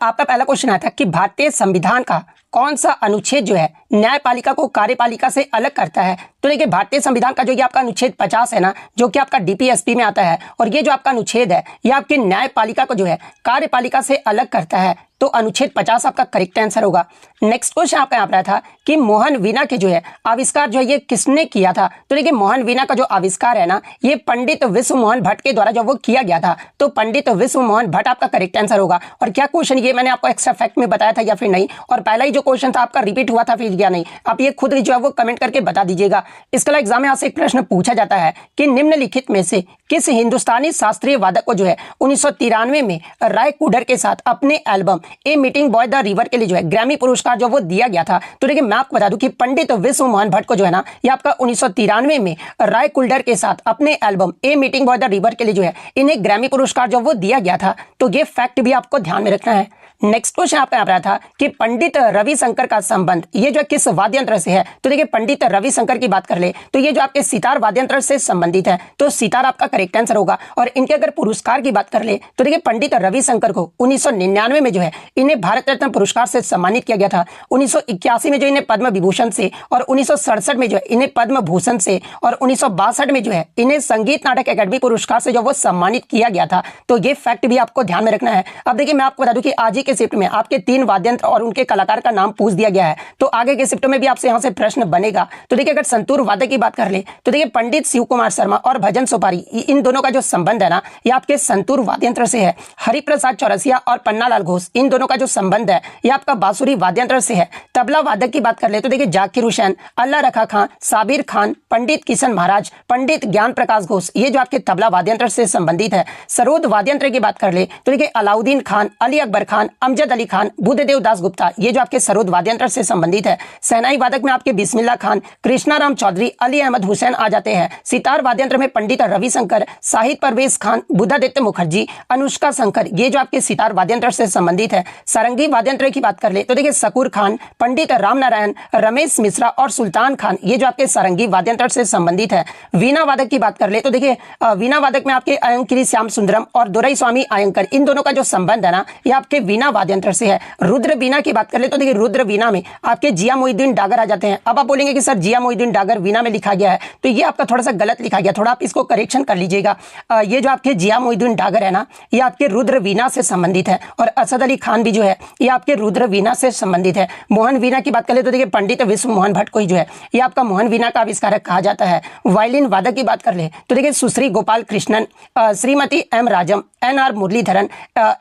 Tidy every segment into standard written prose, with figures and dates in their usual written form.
आपका पहला क्वेश्चन आया था कि भारतीय संविधान का कौन सा अनुच्छेद जो है न्यायपालिका को कार्यपालिका से अलग करता है। तो देखिए भारतीय संविधान का जो ये आपका अनुच्छेद 50 है ना, जो कि आपका डीपीएसपी में आता है, और ये जो आपका अनुच्छेद है ये आपकी न्यायपालिका को जो है कार्यपालिका से अलग करता है। तो अनुच्छेद 50 आपका करेक्ट आंसर होगा। नेक्स्ट क्वेश्चन आपका यहाँ पर आया था कि मोहन वीणा के जो है आविष्कार जो है ये किसने किया था। तो देखिए मोहन वीणा का जो आविष्कार है ना, ये पंडित विश्व मोहन भट्ट के द्वारा जब वो किया गया था, तो पंडित विश्व मोहन भट्ट आपका करेक्ट आंसर होगा। और क्या क्वेश्चन ये मैंने आपको एक्स्ट्रा फैक्ट में बताया था या फिर नहीं, और पहला ही जो क्वेश्चन था आपका रिपीट हुआ था फिर या नहीं, आप ये खुद जो है वो कमेंट करके बता दीजिएगा। इसके अलावा एग्जाम में आपसे एक प्रश्न पूछा जाता है कि निम्नलिखित में से किस हिंदुस्तानी शास्त्रीय वादक को जो है 1993 में राय कुडर के साथ अपने album a meeting boy the river के लिए जो है ग्रैमी पुरस्कार जो वो दिया गया था। तो देखिए मैं आपको बता दूं कि पंडित विश्व मोहन भट्ट को जो है ना, ये आपका 1993 में राय कुल्डर के साथ अपने album a meeting boy the river के लिए जो है इन्हें ग्रैमी पुरस्कार जो वो दिया गया था। तो ये फैक्ट भी आपको ध्यान में रखना है। नेक्स्ट क्वेश्चन आपका यहाँ पर था कि पंडित रविशंकर का संबंध ये जो किस वाद्य यंत्र से है। तो देखिए पंडित रविशंकर की बात कर ले तो ये जो आपके सितार वाद्य यंत्र से संबंधित है, तो सितार आपका करेक्ट आंसर होगा। और इनके अगर पुरस्कार की बात कर ले तो देखिए पंडित रविशंकर को 1999 में जो है इन्हें भारत रत्न पुरस्कार से सम्मानित किया गया था। 1981 में जो इन्हें पद्म विभूषण से, और 1967 में जो है इन्हें पद्म भूषण से, और 1962 में जो है इन्हें संगीत नाटक अकादमी पुरस्कार से जो वो सम्मानित किया गया था। तो ये फैक्ट भी आपको ध्यान में रखना है। अब देखिए मैं आपको बता दूं कि आज ही के शिफ्ट में आपके 3 वाद्ययंत्र और उनके कलाकार का नाम पूछ दिया गया है, तो आगे के शिफ्ट में भी आपसे यहां से प्रश्न बनेगा। तो देखिए अगर संतूर वादक की बात कर ले तो देखिए पंडित शिव कुमार शर्मा और भजन सुपारी, इन दोनों का जो संबंध है ना, ये आपके संतूर वाद्ययंत्र से है। हरिप्रसाद चौरसिया और पन्नालाल घोष, इन दोनों का जो संबंध है ये आपका बांसुरी वाद्ययंत्र से है। तबला वादक की बात कर ले तो देखिए जाकिर हुसैन, अल्लाह रखा खां, साबिर खान, पंडित किशन महाराज, पंडित ज्ञान प्रकाश घोष, ये जो आपके तबला वाद्ययंत्र से संबंधित है। सरोद वाद्ययंत्र की बात कर ले तो देखिए अलाउद्दीन खान, अली अकबर खान, अमजद अली खान, बुद्धदेव दास गुप्ता, ये जो आपके सरोद वाद्ययंत्र से संबंधित है। शहनाई वादक में आपके बिस्मिल्लाह खान, कृष्णाराम चौधरी, अली अहमद हुसैन आ जाते हैं। सितार वाद्ययंत्र में पंडित रविशंकर, शाहिद परवेज खान, बुद्धादित्य मुखर्जी, अनुष्का शंकर, ये जो आपके सितार वाद्ययंत्र से संबंधित है। सारंगी वाद्ययंत्र की बात कर ले तो देखिए शकूर खान, पंडित राम नारायण, रमेश मिश्रा और सुल्तान खान, ये जो आपके सारंगी वाद्ययंत्र से संबंधित है। वीणा वादक की बात कर ले तो देखिए वीणा वादक में आपके अयंकिरी श्याम सुंदरम और दुरई स्वामी आयंकर, इन दोनों का जो संबंध है ना, ये आपके वीणा वाद्ययंत्र से है। रुद्र वीणा की बात कर ले तो देखिए रुद्र वीणा में आपके जिया मोइनुद्दीन डागर आ जाते हैं। अब आप बोलेंगे कि सर जिया मोइनुद्दीन डागर वीणा में लिखा गया है, तो ये आपका थोड़ा सा गलत लिखा गया, थोड़ा आप इसको करेक्शन कर लीजिएगा। ये जो आपके जिया मोइनुद्दीन डागर है ना, ये आपके रुद्र वीणा से संबंधित है। और असद अली खान भी जो है ये आपके रुद्र वीणा से संबंधित है। मोहन वीणा की बात कर ले तो देखिए पंडित विश्व मोहन भट्ट को ही जो है ये आपका मोहन वीणा का आविष्कारक कहा जाता है। वायलिन वादक की बात कर ले तो देखिए Sushri Gopal Krishnan, Shrimati M Rajam, NR Muralidharan,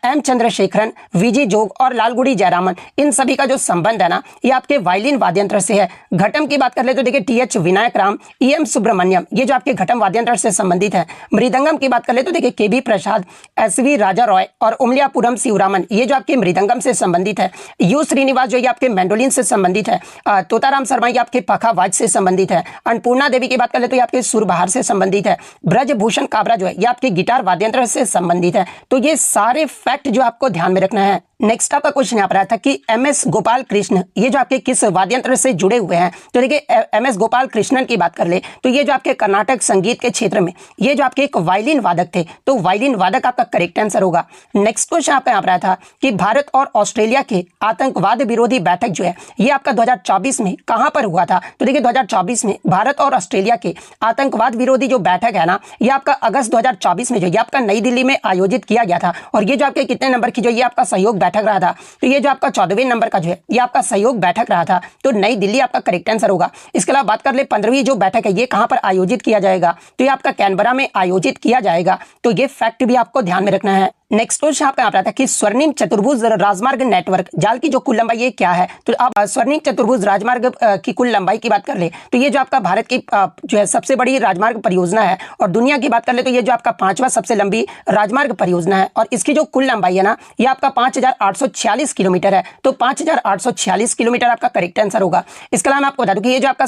M Chandrasekharan, Viji Jog और लालगुड़ी जयरामन, इन सभी का जो संबंध है ना, ये आपके वायलिन वाद्ययंत्र से है। घटम की बात कर ले तो देखिए TH विनायक राम, EM सुब्रमण्यम, ये जो आपके घटम वाद्ययंत्र से संबंधित है। मृदंगम की बात कर ले तो देखिए KB प्रसाद, SV राजा रॉय और उमलियापुरम शिवरामन, ये जो आपके मृदंगम से संबंधित है। U श्रीनिवास जो ये आपके मैंडोलिन से संबंधित है। तोताराम शर्मा ये आपके पखावाज से संबंधित है। अन्नपूर्णा देवी की बात कर ले तो ये आपके सुरबहार से संबंधित है। ब्रजभूषण काबरा जो है ये आपके गिटार वाद्ययंत्र से संबंधित है। तो ये सारे फैक्ट जो आपको ध्यान में रखना है। नेक्स्ट आपका क्वेश्चन यहाँ पर आया था कि MS गोपाल कृष्ण ये जो आपके किस वाद्ययंत्र से जुड़े हुए हैं। तो देखिए MS गोपाल कृष्णन की बात कर ले तो ये जो आपके कर्नाटक संगीत के क्षेत्र में ये जो आपके एक वायलिन वादक थे, तो वायलिन वादक आपका करेक्ट आंसर होगा। नेक्स्ट क्वेश्चन आपका यहाँ पर आया था कि भारत और ऑस्ट्रेलिया के आतंकवाद विरोधी बैठक जो है ये आपका 2024 में कहाँ पर हुआ था। तो देखिए 2024 में भारत और ऑस्ट्रेलिया के आतंकवाद विरोधी जो बैठक है ना, ये आपका अगस्त 2024 में जो ये आपका नई दिल्ली में आयोजित किया गया था। और ये जो आपके कितने नंबर की जो ये आपका सहयोग बैठक रहा था, तो ये जो आपका 14वें नंबर का जो है ये आपका सहयोग बैठक रहा था। तो नई दिल्ली आपका करेक्ट आंसर होगा। इसके अलावा बात कर ले 15वीं जो बैठक है ये कहां पर आयोजित किया जाएगा, तो ये आपका कैनबरा में आयोजित किया जाएगा। तो ये फैक्ट भी आपको ध्यान में रखना है। नेक्स्ट क्वेश्चन आपका यहाँ पर आता है कि स्वर्णिम चतुर्भुज राजमार्ग नेटवर्क जाल की जो कुल लंबाई ये क्या है। तो आप स्वर्णिम चतुर्भुज राजमार्ग की कुल लंबाई की बात कर ले तो ये जो आपका भारत की जो है सबसे बड़ी राजमार्ग परियोजना है। और दुनिया की बात कर ले तो ये जो आपका 5वां सबसे लंबी राजमार्ग परियोजना है। और इसकी जो कुल लंबाई है ना, ये आपका 5846 किलोमीटर है। तो 5846 किलोमीटर आपका करेक्ट आंसर होगा। इसके अलावा मैं आपको बता दूं कि ये जो आपका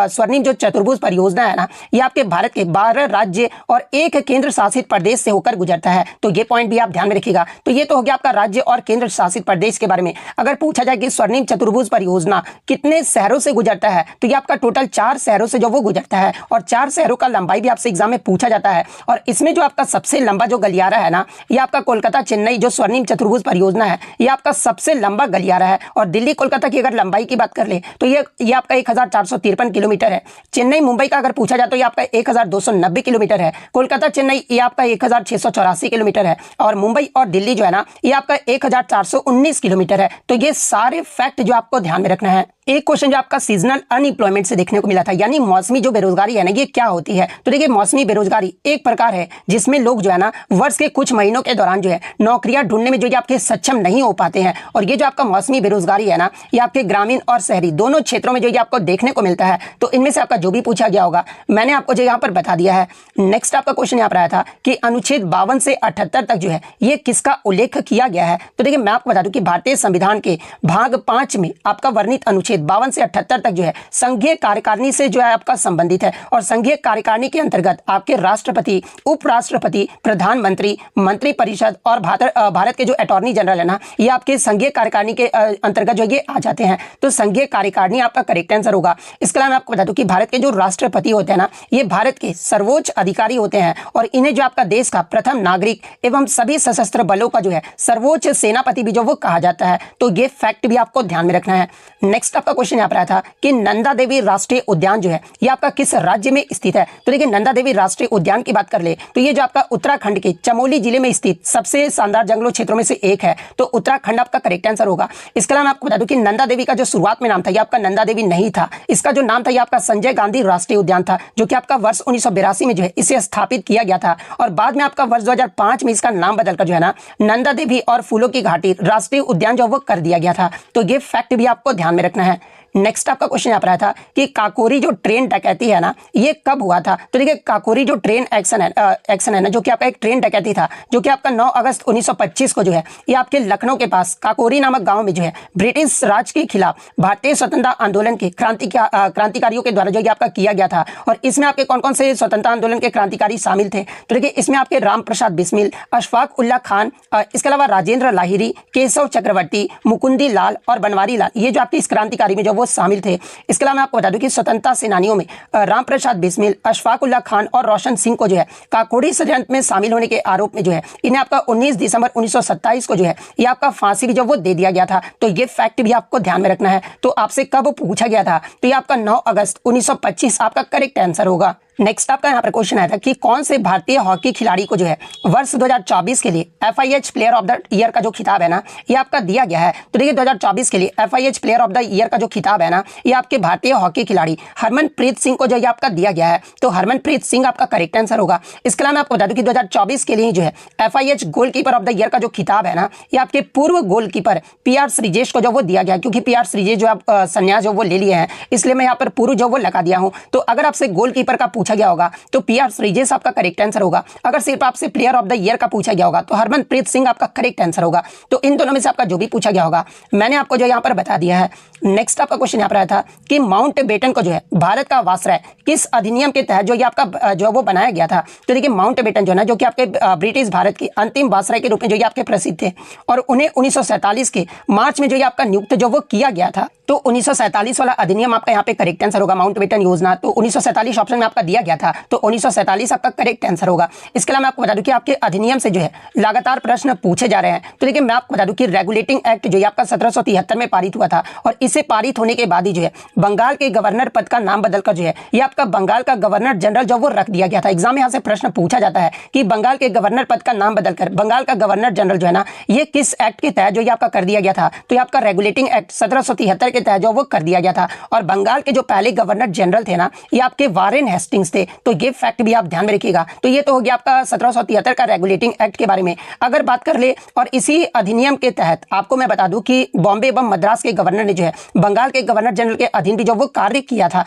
स्वर्णिम जो चतुर्भुज परियोजना है ना, ये आपके भारत के 12 राज्य और 1 केंद्र शासित प्रदेश से होकर गुजरता है। तो ये पॉइंट भी आप ध्यान में रखिएगा। तो ये तो हो गया आपका राज्य और केंद्र शासित प्रदेश के बारे में। अगर पूछा जाए कि स्वर्णिम चतुर्भुज परियोजना कितने शहरों से गुजरता है, तो ये आपका टोटल 4 शहरों से जो वो गुजरता है, और 4 शहरों का लंबाई भी आपसे एग्जाम में पूछा जाता है। और इसमें जो आपका सबसे लंबा जो गलियारा है ना, ये आपका कोलकाता चेन्नई जो स्वर्णिम चतुर्भुज परियोजना है, ये आपका सबसे लंबा गलियारा है। और दिल्ली कोलकाता की अगर लंबाई की बात कर ले तो ये आपका 1453 किलोमीटर है। चेन्नई मुंबई का अगर पूछा जाए तो ये आपका 1290 किलोमीटर है। कोलकाता चेन्नई ये आपका 1684 किलोमीटर है। और मुंबई और दिल्ली जो है ना, ये आपका 1419 किलोमीटर है। तो ये सारे फैक्ट जो आपको ध्यान में रखना है। एक क्वेश्चन जो आपका सीजनल अनएम्प्लॉयमेंट से देखने को मिला था, यानी मौसमी जो बेरोजगारी है ना, ये क्या होती है। तो देखिए, मौसमी बेरोजगारी एक प्रकार है जिसमें लोग जो है ना वर्ष के कुछ महीनों के दौरान जो है नौकरियां ढूंढने में जो है आपके सक्षम नहीं हो पाते हैं। और ये जो आपका मौसमी बेरोजगारी है ना, ये आपके ग्रामीण और शहरी दोनों क्षेत्रों में जो है आपको देखने को मिलता है। तो इनमें से आपका जो भी पूछा गया होगा मैंने आपको जो यहाँ पर बता दिया है। नेक्स्ट आपका क्वेश्चन यहाँ पर आया था कि अनुच्छेद 52 से 78 तक जो है ये किसका उल्लेख किया गया है। तो देखिए, मैं आपको बता दूं कि भारतीय संविधान के भाग 5 में आपका वर्णित अनुच्छेद 52 से 78 तक जो है संघीय कार्यकारिणी से जो है आपका संबंधित है। और संघीय कार्यकारिणी के अंतर्गत आपके राष्ट्रपति, उपराष्ट्रपति, प्रधानमंत्री, मंत्रिपरिषद और भारत के जो अटॉर्नी जनरल है ना, ये आपके संघीय कार्यकारिणी के अंतर्गत जो ये आ जाते हैं। तो संघीय कार्यकारिणी आपका करेक्ट आंसर होगा। इसके अलावा मैं आपको बता दूं कि भारत के जो राष्ट्रपति होते हैं ना, ये भारत के सर्वोच्च अधिकारी होते हैं। और इन्हें जो आपका देश का प्रथम नागरिक एवं सभी सशस्त्र बलों का जो है सर्वोच्च सेनापति भी जो वो कहा जाता है। तो ये फैक्ट भी आपको ध्यान में रखना है। नेक्स्ट आपका क्वेश्चन यहाँ पर आया था कि नंदा देवी राष्ट्रीय उद्यान जो है ये आपका किस राज्य में स्थित है। तो देखिए, नंदा देवी राष्ट्रीय उद्यान की बात कर ले तो ये जो आपका उत्तराखंड के चमोली जिले में स्थित सबसे शानदार जंगलों क्षेत्रों में से एक है। तो उत्तराखंड आपका करेक्ट आंसर होगा। इसके अलावा मैं आपको बता दूं कि नंदा देवी का जो शुरुआत में नाम था ये आपका नंदा देवी नहीं था। इसका जो नाम था ये आपका संजय गांधी राष्ट्रीय उद्यान था, जो कि आपका वर्ष 1982 में जो है इसे स्थापित किया गया था। और बाद में आपका वर्ष 2005 में इसका नाम बदलकर जो है ना नंदा देवी और फूलों की घाटी राष्ट्रीय उद्यान जो वो कर दिया गया था। तो ये फैक्ट भी आपको ध्यान में रखना है। नेक्स्ट आपका क्वेश्चन यहाँ पर आया था कि काकोरी जो ट्रेन डकैती है ना, ये कब हुआ था। तो देखिए, काकोरी जो ट्रेन एक्शन है ना, जो कि आपका एक ट्रेन डकैती था, जो कि आपका 9 अगस्त 1925 को जो है ये आपके लखनऊ के पास काकोरी नामक गांव में जो है ब्रिटिश राज के खिलाफ भारतीय स्वतंत्रता आंदोलन के क्रांतिकारियों के द्वारा जो ये आपका किया गया था। और इसमें आपके कौन कौन से स्वतंत्रता आंदोलन के क्रांतिकारी शामिल थे। तो देखिए, इसमें आपके राम प्रसाद बिस्मिल, अशफाक उल्ला खान, इसके अलावा राजेंद्र लाहिरी, केशव चक्रवर्ती, मुकुंदी लाल और बनवारी लाल, ये जो आपके इस क्रांतिकारी में जो वो शामिल थे। इसके अलावा मैं आपको बता दूं कि स्वतंत्रता सेनानियों में राम प्रसाद बिस्मिल, अशफाक उल्ला खान और रोशन सिंह को जो है काकोरी षड्यंत्र में शामिल होने के आरोप में जो है इन्हें आपका 19 दिसंबर 1927 को जो है ये आपका फांसी भी जो वो दे दिया गया था। तो ये फैक्ट भी आपको ध्यान में रखना है। तो आपसे कब पूछा गया था, तो ये आपका 9 अगस्त 1925 आपका करेक्ट आंसर होगा। नेक्स्ट आपका यहाँ पर क्वेश्चन आया था कि कौन से भारतीय हॉकी खिलाड़ी को जो है वर्ष 2024 के लिए FIH player of the year का जो खिताब है ना, ये आपका दिया गया है। तो देखिए, 2024 के लिए FIH player of the year का जो खिताब है ना, ये आपके भारतीय हॉकी खिलाड़ी हरमनप्रीत सिंह को जो है आपका दिया गया है। तो हरमनप्रीत सिंह आपका करेक्ट आंसर होगा। इसके अलावा मैं आपको बता दूं कि 2024 के लिए जो है FIH goalkeeper of the year का जो खिताब है ना, ये आपके पूर्व गोलकीपर PR श्रीजेश को जो वो दिया गया, क्योंकि PR श्रीजेश जो आप संन्यास जो वो ले लिए हैं, इसलिए मैं यहाँ पर पूर्व जो वो लगा दिया हूँ। तो अगर आपसे गोलकीपर का पूछा गया होगा तो PR श्रीजेश आपका करेक्ट आंसर होगा। अगर सिर्फ आपसे प्लेयर ऑफ द ईयर का पूछा गया होगा तो हरमनप्रीत सिंह आपका करेक्ट आंसर होगा। तो इन दोनों में से आपका जो भी पूछा गया होगा मैंने आपको जो यहाँ पर बता दिया है। नेक्स्ट आपका क्वेश्चन यहाँ पर आया था कि माउंटबेटन को जो है भारत का वासराय किस अधिनियम के तहत जो ये आपका जो वो बनाया गया था। तो देखिए, माउंटबेटन जो है ना, जो कि आपके ब्रिटिश भारत के अंतिम वासराय के रूप में जो ये आपके प्रसिद्ध थे, और उन्हें 1947 के मार्च में जो ये आपका नियुक्त जो वो किया गया था। तो 1947 वाला अधिनियम आपका यहाँ पे करेक्ट आंसर होगा। माउंटबेटन योजना तो 1947 ऑप्शन में आपका दिया गया था, तो 1947 आपका करेक्ट आंसर होगा। इसके अलावा मैं आपको बता दूं कि आपके अधिनियम से जो है लगातार प्रश्न पूछे जा रहे हैं। तो देखिए, मैं आपको बता दूं कि रेगुलेटिंग एक्ट जो है आपका 1773 में पारित हुआ था, और इसे पारित होने के बाद ही जो है बंगाल के गवर्नर पद का नाम बदलकर जो है ये आपका बंगाल का गवर्नर जनरल जो वो रख दिया गया था। एग्जाम में यहाँ से प्रश्न पूछा जाता है कि बंगाल के गवर्नर पद का नाम बदलकर बंगाल का गवर्नर जनरल जो है ना, ये किस एक्ट के तहत जो ये आपका कर दिया गया था। तो ये आपका रेगुलेटिंग एक्ट 1773 के तहत जो वो कर दिया गया था। और बंगाल के जो पहले गवर्नर जनरल थे ना, ये आपके वारेन हेस्टिंग्स थे। तो ये फैक्ट भी आप ध्यान में रखिएगा। तो ये तो हो गया आपका 1773 का रेगुलेटिंग एक्ट के बारे में। अगर बात कर ले, और इसी अधिनियम के तहत आपको मैं बता दूं कि बॉम्बे एवं मद्रास के गवर्नर ने जो है बंगाल के गवर्नर जनरल के अधीन भी जो वो कार्य किया था।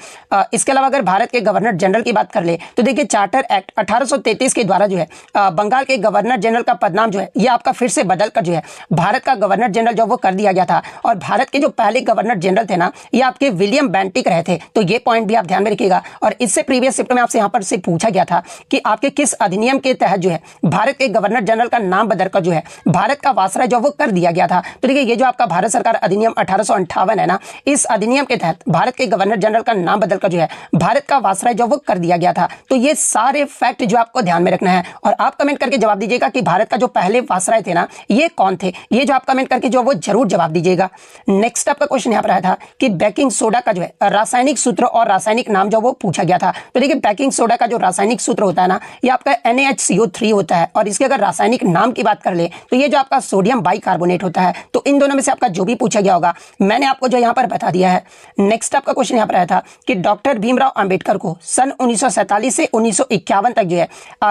इसके अलावा अगर भारत के गवर्नर जनरल की बात कर ले तो देखिए, चार्टर एक्ट 1833 के द्वारा जो है बंगाल के गवर्नर जनरल का पदनाम जो है ये आपका फिर से बदल कर जो है भारत का गवर्नर जनरल जो वो कर दिया गया था। और भारत के जो पहले गवर्नर जनरल थे ना, ये आपके विलियम बेंटिक रहे थे। तो ये पॉइंट भी आप ध्यान में रखिएगा। और इससे प्रीवियस शिफ्ट में आपसे यहाँ पर से पूछा गया था कि आपके किस अधिनियम के तहत जो है भारत के गवर्नर जनरल का नाम बदलकर जो है भारत का वायसराय जो वो कर दिया गया था। तो देखिए ये जो आपका भारत सरकार अधिनियम 1858 है ना, इस अधिनियम के तहत भारत के गवर्नर जनरल का नाम बदलकर जो है भारत का वायसराय जो वो कर दिया गया था। तो ये सारे फैक्ट जो आपको ध्यान में रखना है और आप कमेंट करके जवाब दीजिएगा कि भारत का जो पहले वायसराय थे ना, ये कौन थे। ये जो आप कमेंट करके जो वो जरूर जवाब दीजिएगा। नेक्स्ट आपका क्वेश्चन यहाँ पर आया था कि बेकिंग सोडा का जो है रासायनिक सूत्र और रासायनिक नाम जो वो पूछा गया था। तो देखिए बेकिंग सोडा का जो रासायनिक सूत्र होता है ना, ये आपका NaHCO3 होता है और इसके अगर रासायनिक नाम की बात कर ले तो ये जो आपका सोडियम बाइकार्बोनेट होता है। तो इन दोनों में से आपका जो भी पूछा गया होगा मैंने आपको जो यहाँ पर बता दिया है। नेक्स्ट आपका क्वेश्चन यहाँ पर आया था कि डॉक्टर भीमराव अंबेडकर को सन 1947 से 1951 तक जो है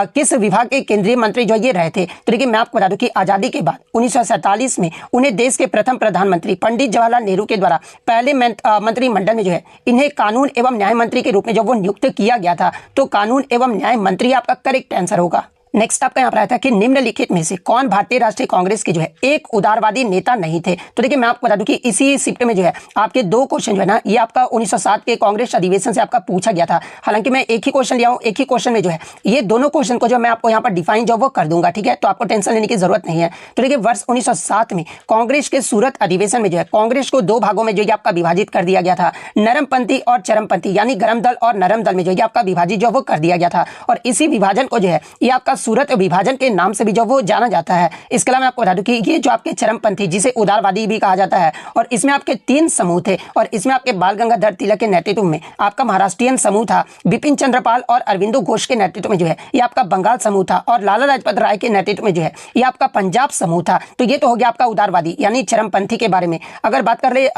किस विभाग के केंद्रीय मंत्री जो ये रहे थे। तो देखिए मैं आपको बता दूं कि आजादी के बाद 1947 में उन्हें देश के प्रथम प्रधानमंत्री पंडित जवाहरलाल नेहरू के द्वारा पहले मंत्रिमंडल में जो है इन्हें कानून एवं न्याय मंत्री के रूप में जो वो नियुक्त किया गया था। तो कानून एवं न्याय मंत्री आपका करेक्ट आंसर होगा। नेक्स्ट आपका यहाँ पर आया था कि निम्नलिखित में से कौन भारतीय राष्ट्रीय कांग्रेस के जो है एक उदारवादी नेता नहीं थे। तो देखिए मैं आपको बता दूं कि इसी शिफ्ट में जो है आपके दो क्वेश्चन जो है ना, ये आपका 1907 के कांग्रेस अधिवेशन से आपका पूछा गया था। हालांकि मैं एक ही क्वेश्चन लिया हूँ, एक ही क्वेश्चन में जो है ये दोनों क्वेश्चन को जो मैं आपको यहाँ पर डिफाइन जो वो कर दूंगा, ठीक है। तो आपको टेंशन लेने की जरूरत नहीं है। तो देखिए वर्ष 1907 में कांग्रेस के सूरत अधिवेशन में जो है कांग्रेस को दो भागों में जो आपका विभाजित कर दिया गया था, नरमपंथी और चरमपंथी, यानी गरम दल और नरम दल में जो आपका विभाजित जो वो कर दिया गया था। और इसी विभाजन को जो है ये आपका सूरत विभाजन के नाम से भी जो वो जाना जाता है। इसके अलावा मैं आपको बता दूं कि ये जो आपके चरमपंथी, जिसे उदारवादी भी कहा जाता है, और इसमें आपके 3 समूह थे और इसमें आपके बाल गंगाधर तिलक के नेतृत्व में आपका महाराष्ट्रियन समूह था, बिपिन चंद्रपाल और अरविंदो घोष के नेतृत्व में जो है ये आपका बंगाल समूह था, और लाला लाजपत राय के नेतृत्व में जो है ये आपका पंजाब समूह था। तो ये तो हो गया आपका उदारवादी यानी चरमपंथी के बारे में। अगर बात कर ले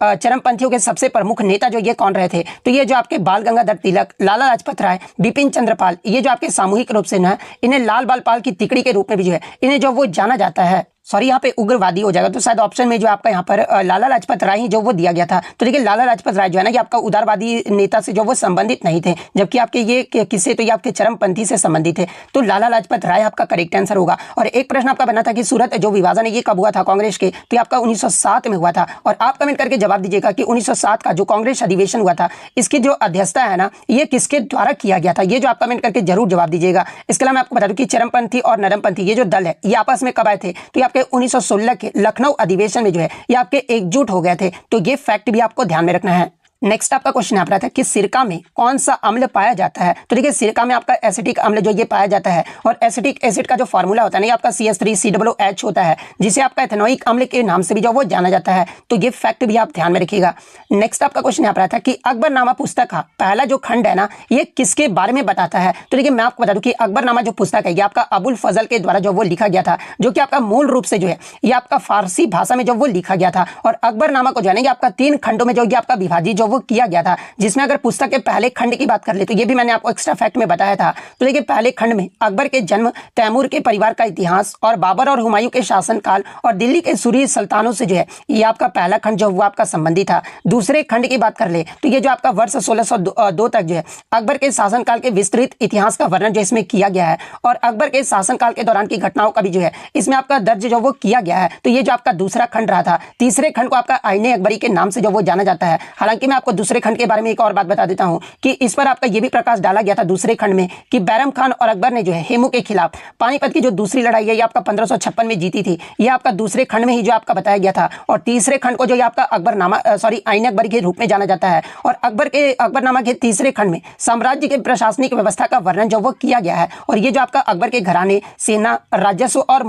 चरमपंथियों के सबसे प्रमुख नेता जो ये कौन रहे थे, तो ये जो आपके बाल गंगाधर तिलक, लाला लाजपत राय, बिपिन चंद्रपाल, ये जो आपके सामूहिक रूप से ना इन्हें लाल बाल पाल की तिकड़ी के रूप में भी जो है इन्हें जो वो जाना जाता है। सॉरी यहाँ पे उग्रवादी हो जाएगा, तो शायद ऑप्शन में जो आपका यहाँ पर लाला लाजपत राय ही जो वो दिया गया था। तो देखिए लाला लाजपत राय जो है ना ये आपका उदारवादी नेता से जो वो संबंधित नहीं थे, जबकि आपके ये किससे, तो ये आपके चरमपंथी से संबंधित थे। तो लाला लाजपत राय आपका करेक्ट आंसर होगा। और एक प्रश्न आपका बना था कि सूरत जो विभाजन है ये कब हुआ था कांग्रेस के, तो ये आपका 1907 में हुआ था। और आप कमेंट करके जवाब दीजिएगा कि 1907 का जो कांग्रेस अधिवेशन हुआ था इसकी जो अध्यक्षता है ना ये किसके द्वारा किया गया था, ये जो आप कमेंट करके जरूर जवाब दीजिएगा। इसके अलावा मैं आपको बता दूं कि चरमपंथी और नरमपंथी ये जो दल है ये आपस में कब आए थे, तो ये आपके 1916 के लखनऊ अधिवेशन में जो है ये आपके एकजुट हो गए थे। तो ये फैक्ट भी आपको ध्यान में रखना है। नेक्स्ट आपका क्वेश्चन यहाँ पर आता है कि सिरका में कौन सा अम्ल पाया जाता है। तो देखिए सिरका में आपका एसिटिक अम्ल जो ये पाया जाता है, और एसिटिक एसिड का जो फार्मूला होता है ना ये आपका CH3COOH होता है, जिसे आपका एथेनोइक अम्ल के नाम से भी जो वो जाना जाता है। तो ये फैक्ट भी आप ध्यान में रखिएगा। नेक्स्ट आपका क्वेश्चन यहाँ पर आता है कि अकबरनामा पुस्तक का पहला जो खंड है ना ये किसके बारे में बताता है। तो देखिए मैं आपको बता दूं कि अकबरनामा जो पुस्तक है ये आपका अबुल फजल के द्वारा जो वो लिखा गया था, जो कि आपका मूल रूप से जो है ये आपका फारसी भाषा में जो वो लिखा गया था। और अकबरनामा को जो है ये आपका 3 खंडों में जो ये आपका विभाजित जो वो किया गया था, जिसमें अगर पुस्तक के पहले खंड की बात कर ले तो ये भी मैंने आपको एक्स्ट्रा फैक्ट में बताया था। तो देखिए पहले खंड में अकबर के जन्म, तैमूर के परिवार का इतिहास, और बाबर और हुमायूं के शासनकाल, और दिल्ली के सूरी सल्तानों से जो है ये आपका पहला खंड जो वो आपका संबंधित था। दूसरे खंड की बात कर ले तो ये जो आपका वर्ष 1602 तक जो है अकबर के शासनकाल के विस्तृत इतिहास का वर्णन जो इसमें किया गया है, और अकबर के शासनकाल के दौरान की घटनाओं का भी जो है इसमें आपका दर्ज जो वो किया गया है। तो ये जो आपका दूसरा खंड रहा था। तीसरे खंड को आपका आईने अकबरी के नाम से जो वो जाना जाता है। हालांकि मैं आपको दूसरे खंड के बारे में एक और बात बता देता हूं कि इस पर आपका ये भी प्रकाश डाला गया था दूसरे खंड में कि बैरम खान और अकबर ने जो है हेमू के खिलाफ पानीपत की जो दूसरी लड़ाई है ये आपका 1556 में जीती थी। ये आपका दूसरे खंड में ही जो आपका बताया गया था। और तीसरे खंड को जो ये आपका अकबरनामा आईने अकबरी के रूप में जाना जाता है। और अकबरनामा के तीसरे खंड में साम्राज्य के प्रशासनिक व्यवस्था का वर्णन जो वो किया गया है। और ये जो आपका अकबर के घराने, सेना, राजस्व और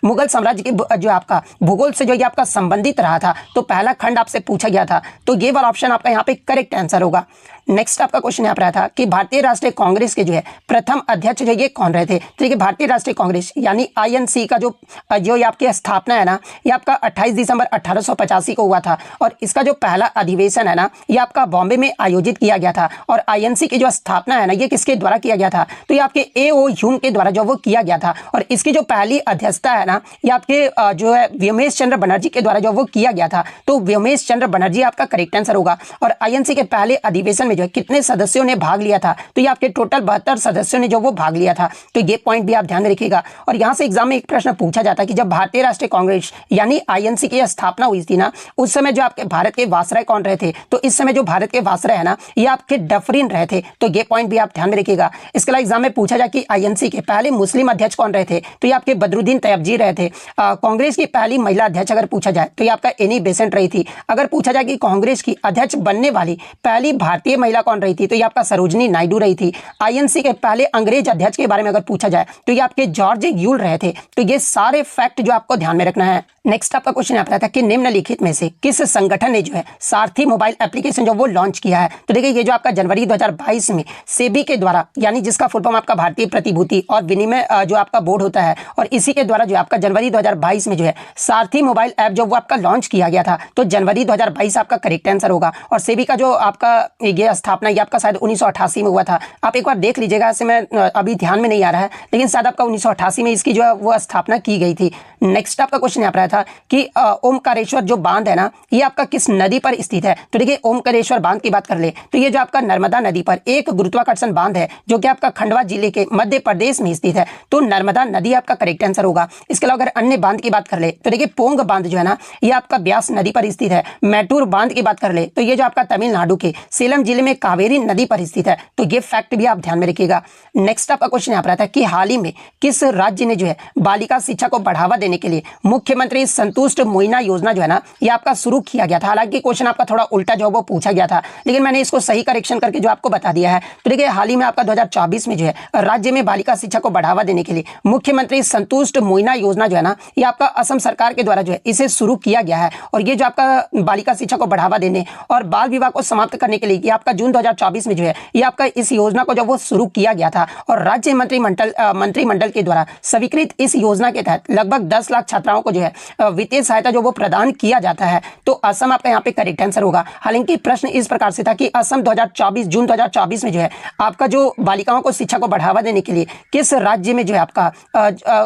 मुगल साम्राज्य के जो आपका भूगोल से जो ये आपका संबंधित रहा था। तो पहला खंड आपसे पूछा गया था, तो ये वाला ऑप्शन आपका यहाँ पे करेक्ट आंसर होगा। नेक्स्ट आपका क्वेश्चन यहाँ पर आया था कि भारतीय राष्ट्रीय कांग्रेस के जो है प्रथम अध्यक्ष जो ये कौन रहे थे। तो देखिए भारतीय राष्ट्रीय कांग्रेस यानी INC का जो ये आपकी स्थापना है ना ये आपका 28 दिसंबर 1885 को हुआ था। और इसका जो पहला अधिवेशन है ना ये आपका बॉम्बे में आयोजित किया गया था। और INC की जो स्थापना है ना ये किसके द्वारा किया गया था, तो ये आपके A.O. ह्यूम के द्वारा जो वो किया गया था। और इसकी जो पहली अध्यक्षता है ना ये आपके जो है व्योमेश चंद्र बनर्जी के द्वारा जो वो किया गया था। तो व्योमेश चंद्र बनर्जी आपका करेक्ट आंसर होगा। और INC के पहले अधिवेशन में जो है कितने सदस्यों ने भाग लिया था, तो ये आपके टोटल 72 सदस्यों ने जो वो भाग लिया था। तो ये पॉइंट भी आप ध्यान में रखिएगा। और यहाँ से एग्जाम में एक प्रश्न पूछा जाता है कि जब भारतीय राष्ट्रीय कांग्रेस यानी आईएनसी की स्थापना हुई थी ना, उस समय जो आपके भारत के वायसराय कौन रहे थे, तो इस समय जो भारत के वायसराय है ना, ये आपके डफरिन रहे थे। तो ये पॉइंट भी आप ध्यान में रखिएगा। इसके अलावा एग्जाम में पूछा जाए कि आईएनसी के पहले मुस्लिम अध्यक्ष कौन रहे थे, तो ये आपके बदरुद्दीन तैयबजी रहे थे। कांग्रेस की पहली महिला अध्यक्ष अगर पूछा जाए तो ये आपका एनी बेसेंट रही थी। अगर पूछा जाए कि कांग्रेस की अध्यक्ष बनने वाली पहली भारतीय महिला कौन रही थी, तो ये आपका सरोजनी नायडू रही थी। आईएनसी के पहले अंग्रेज अध्यक्ष के बारे में अगर पूछा जाए तो ये आपके जॉर्ज यूल रहे थे। तो ये सारे फैक्ट जो आपको ध्यान में रखना है। नेक्स्ट आपका क्वेश्चन आता था कि निम्नलिखित में से किस संगठन ने जो है सारथी मोबाइल एप्लीकेशन जो वो लॉन्च किया है। तो देखिए ये जो आपका जनवरी 2022 में सेबी के द्वारा, यानी जिसका फुल फॉर्म आपका भारतीय प्रतिभूति और विनिमय जो आपका बोर्ड होता है, और इसी के द्वारा जो आपका जनवरी 2022 में जो है सारथी मोबाइल ऐप जो वो आपका लॉन्च किया गया था। तो जनवरी 2022 आपका करेक्ट आंसर होगा। और सेबी का जो आपका ये स्थापना ये आपका शायद 1988 में हुआ था। आप एक बार देख लीजिएगा, ऐसे में अभी ध्यान में नहीं आ रहा है, लेकिन शायद आपका 1988 में इसकी जो है वो स्थापना की गई थी। नेक्स्ट आपका क्वेश्चन यहाँ पर आया था कि ओमकारेश्वर जो बांध है ना, ये आपका किस नदी पर स्थित है। तो देखिए ओमकारेश्वर बांध की बात कर ले तो ये जो आपका नर्मदा नदी पर एक गुरुत्वाकर्षण बांध है जो कि आपका खंडवा जिले के मध्य प्रदेश में स्थित है। तो नर्मदा नदी आपका करेक्ट आंसर होगा। इसके अलावा अगर अन्य बांध की बात कर ले तो देखिए पोंग बांध जो है ना, ये आपका ब्यास नदी पर स्थित है। मैटूर बांध की बात कर ले तो ये जो आपका तमिलनाडु के सेलम जिले में कावेरी नदी पर स्थित है। तो ये फैक्ट भी आप ध्यान में रखिएगा। नेक्स्ट आपका क्वेश्चन यहाँ पर आता है कि हाल ही में किस राज्य ने जो है बालिका शिक्षा को बढ़ावा देने के लिए मुख्यमंत्री संतुष्ट मोइना योजना जो है ना, ये आपका शुरू किया गया था। हालांकि क्वेश्चन आपका थोड़ा उल्टा जो वो पूछा गया था, लेकिन मैंने इसको सही करेक्शन करके जो आपको बता दिया है। तो देखिए हाल ही में आपका 2024 में जो है राज्य में बालिका शिक्षा को बढ़ावा देने के लिए मुख्यमंत्री संतुष्ट मोइना योजना जो है ना, ये आपका असम सरकार के द्वारा जो है इसे शुरू किया गया है। और ये जो आपका बालिका शिक्षा को बढ़ावा देने और बाल विवाह को समाप्त करने के लिए ये आपका जून 2024 में जो है ये आपका इस योजना को जो वो शुरू किया गया था। और राज्य मंत्रिमंडल के द्वारा स्वीकृत इस योजना के तहत लगभग 10 लाख छात्राओं को जो है वित्तीय सहायता जो वो प्रदान किया जाता है। तो असम आपका यहाँ पे करेक्ट आंसर होगा। हालांकि प्रश्न इस प्रकार से था कि असम 2024 जून 2024 में जो है आपका जो बालिकाओं को शिक्षा को बढ़ावा देने के लिए किस राज्य में जो है आपका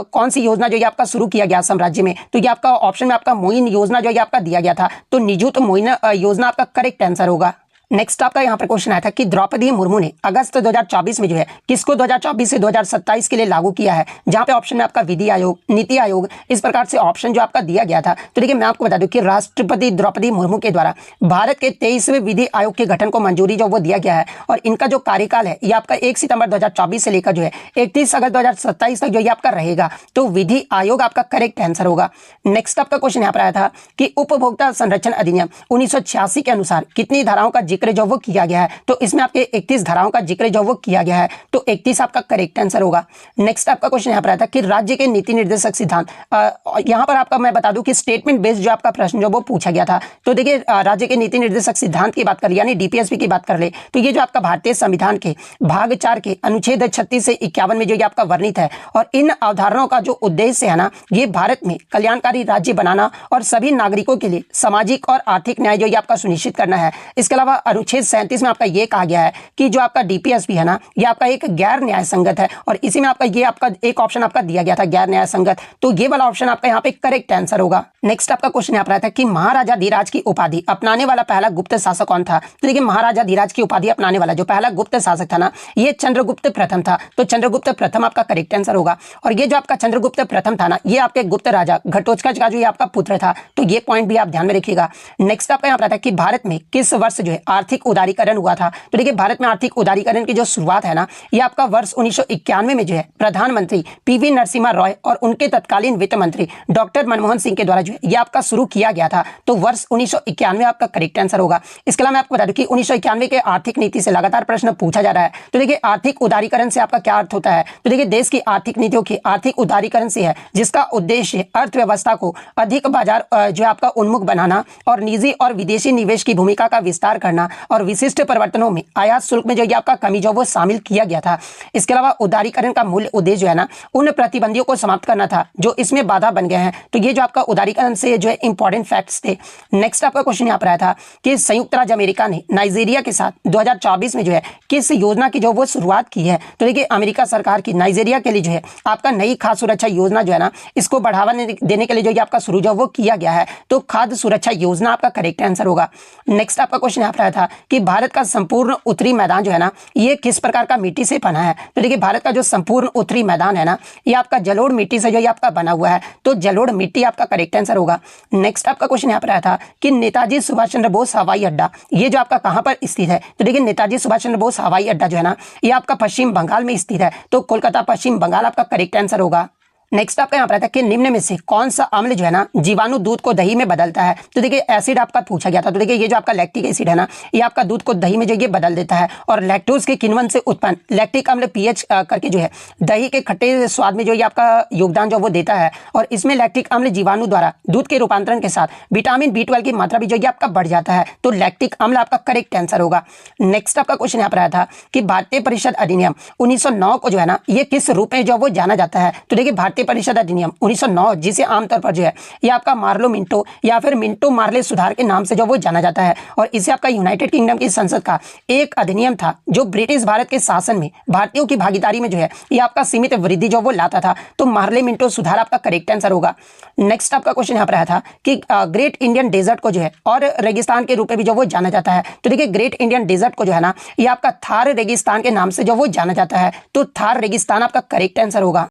कौन सी योजना जो ये आपका शुरू किया गया असम राज्य में। तो ये आपका ऑप्शन में आपका मोइन योजना जो ये आपका दिया गया था। तो निजुत मोइन योजना आपका करेक्ट आंसर होगा। नेक्स्ट आपका यहाँ पर क्वेश्चन आया था कि द्रौपदी मुर्मू ने अगस्त 2024 में जो है किसको 2024 से 2027 के लिए लागू किया है। जहां पे ऑप्शन में आपका विधि आयोग, नीति आयोग, इस प्रकार से ऑप्शन जो आपका दिया गया था। तो देखिए मैं आपको बता दूं कि राष्ट्रपति द्रौपदी मुर्मू के द्वारा भारत के 23वें विधि आयोग के गठन को मंजूरी जो वो दिया गया है। और इनका जो कार्यकाल है ये आपका 1 सितंबर 2024 से लेकर जो है 31 अगस्त 2027 तक जो ये आपका रहेगा। तो विधि आयोग आपका करेक्ट आंसर होगा। नेक्स्ट आपका क्वेश्चन यहाँ पर आया था कि उपभोक्ता संरक्षण अधिनियम 1986 के अनुसार कितनी धाराओं का जिक्र जो वो किया गया है। तो इसमें आपके 31 धाराओं का जिक्र जो वो किया गया है। तो 31 आपका करेक्ट आंसर होगा। नेक्स्ट आपका क्वेश्चन यहाँ पर आता है कि राज्य के नीति निर्देशक सिद्धांत, यहाँ पर आपका मैं बता दूं कि स्टेटमेंट बेस्ड जो आपका प्रश्न जो वो पूछा गया था। तो देखिए राज्य के नीति निर्देशक सिद्धांत की बात कर ले यानी डीपीएसपी की बात कर ले तो ये जो आपका भारतीय संविधान के भाग 4 के अनुच्छेद 36 से 51 में जो ये आपका वर्णित है। और इन अवधारणाओं का जो उद्देश्य है ना, ये भारत में कल्याणकारी राज्य बनाना और सभी नागरिकों के लिए सामाजिक और आर्थिक न्याय जो ये आपका सुनिश्चित करना है। इसके अलावा अनुच्छेद 37 में आपका ये कहा गया है कि जो आपका डीपीएसपी है ना, ये आपका एक गैर न्याय संगत है। और इसी में आपका ये आपका एक ऑप्शन आपका दिया गया था गैर न्याय संगत। तो ये वाला ऑप्शन आपका यहाँ पे करेक्ट आंसर होगा। नेक्स्ट आपका क्वेश्चन यहाँ पर आता है कि महाराजा धीराज की उपाधि अपनाने वाला पहला गुप्त शासक कौन था। तो देखिए महाराजा धीराज की उपाधि अपनाने वाला जो पहला गुप्त शासक था ना, ये चंद्रगुप्त प्रथम था। तो चंद्रगुप्त प्रथम आपका करेक्ट आंसर होगा। और ये जो आपका चंद्रगुप्त प्रथम था ना, ये आपके गुप्त राजा घटोत्कच का जो ये आपका पुत्र था। तो ये पॉइंट भी आप ध्यान में रखिएगा। नेक्स्ट आपका यहाँ पर आता है कि भारत में किस वर्ष जो है आर्थिक उदारीकरण हुआ था। तो देखिए भारत में आर्थिक उदारीकरण की जो शुरुआत है ना, ये आपका वर्ष 1991 में जो है प्रधानमंत्री पीवी नरसिम्हा रॉय और उनके तत्कालीन वित्त मंत्री डॉक्टर मनमोहन सिंह के द्वारा जो है ये आपका शुरू किया गया था। तो वर्ष 1991 आपका करेक्ट आंसर होगा। इसके अलावा मैं आपको बता दूं कि 1991 के आर्थिक नीति से लगातार प्रश्न पूछा जा रहा है। तो देखिए आर्थिक उदारीकरण से आपका क्या अर्थ होता है। तो देखिए देश की आर्थिक नीतियों के आर्थिक उदारीकरण से है जिसका उद्देश्य अर्थव्यवस्था को अधिक बाजार जो आपका उन्मुख बनाना और निजी और विदेशी निवेश की भूमिका का विस्तार करना और विशिष्ट परिवर्तनों में आयात शुल्क में जो ये आपका कमी जो वो शामिल किया गया था। इसके अलावा उदारीकरण का मूल उद्देश्य जो है ना, उन प्रतिबंधियों को समाप्त करना था जो इसमें बाधा बन गए हैं। तो ये जो आपका उदारीकरण से जो है इंपॉर्टेंट फैक्ट्स थे। नेक्स्ट आपका क्वेश्चन यहाँ पर आया था कि संयुक्त राज्य अमेरिका ने नाइजीरिया के साथ 2024 में जो है किस योजना की जो वो शुरुआत की है। तो देखिए अमेरिका सरकार की नाइजीरिया के लिए जो है आपका नई खाद्य सुरक्षा योजना जो है ना, इसको बढ़ावा देने के लिए जो ये आपका शुरू जो वो किया गया है। तो खाद्य सुरक्षा योजना आपका करेक्ट आंसर होगा। नेक्स्ट आपका क्वेश्चन यहाँ पर आया था कि भारत का संपूर्ण उत्तरी मैदान जो है ना ये किस प्रकार का मिट्टी से बना है। तो देखिए भारत का जो संपूर्ण उत्तरी मैदान है ना ये आपका जलोढ़ मिट्टी से जो ये आपका बना हुआ है, तो जलोढ़ मिट्टी आपका करेक्ट आंसर होगा। नेक्स्ट आपका क्वेश्चन यहाँ पर आया था कि नेताजी सुभाष चंद्र बोस हवाई अड्डा ये जो आपका कहाँ पर स्थित है। तो देखिए नेताजी सुभाष चंद्र बोस हवाई अड्डा जो है ना ये आपका पश्चिम बंगाल में स्थित है, तो कोलकाता पश्चिम बंगाल आपका करेक्ट आंसर होगा। नेक्स्ट आपका यहाँ पर आता है कि निम्न में से कौन सा अम्ल जो है ना जीवाणु दूध को दही में बदलता है। तो देखिए एसिड आपका पूछा गया था, तो देखिए ये जो आपका लैक्टिक एसिड है ना ये आपका दूध को दही में जो ये बदल देता है, और लैक्टोज के किण्वन से उत्पन्न लैक्टिक अम्ल पीएच करके जो है दही के खट्टे स्वाद में जो ये आपका योगदान जो वो देता है, और इसमें लैक्टिक अम्ल जीवाणु द्वारा दूध के रूपांतरण के साथ विटामिन B12 की मात्रा भी जो ये आपका बढ़ जाता है, तो लैक्टिक अम्ल आपका करेक्ट आंसर होगा। नेक्स्ट आपका क्वेश्चन यहाँ पर आया था कि भारतीय परिषद अधिनियम 1909 को जो है ना ये किस रूप में जो वो जाना जाता है। तो देखिए भारतीय परिषद अधिनियम 1909 जिसे आमतौर पर जो है ये आपका मार्लो मिंटो या फिर मिंटो मार्ले सुधार के नाम से जो वो जाना जाता है, और इसे आपका यूनाइटेड किंगडम की संसद का एक अधिनियम था जो ब्रिटिश भारत के शासन में भारतीयों की भागीदारी में जो है ये आपका सीमित वृद्धि जो वो लाता था, तो मार्ले मिंटो सुधार आपका करेक्ट आंसर होगा। नेक्स्ट आपका क्वेश्चन यहाँ पर आया था कि ग्रेट इंडियन डेजर्ट को जो है और रेगिस्तान के रूप में भी जो वो जाना जाता है। तो देखिए ग्रेट इंडियन डेजर्ट को जो है ना ये आपका थार रेगिस्तान के नाम से जो वो जाना जाता है, तो थार रेगिस्तान आपका करेक्ट आंसर होगा।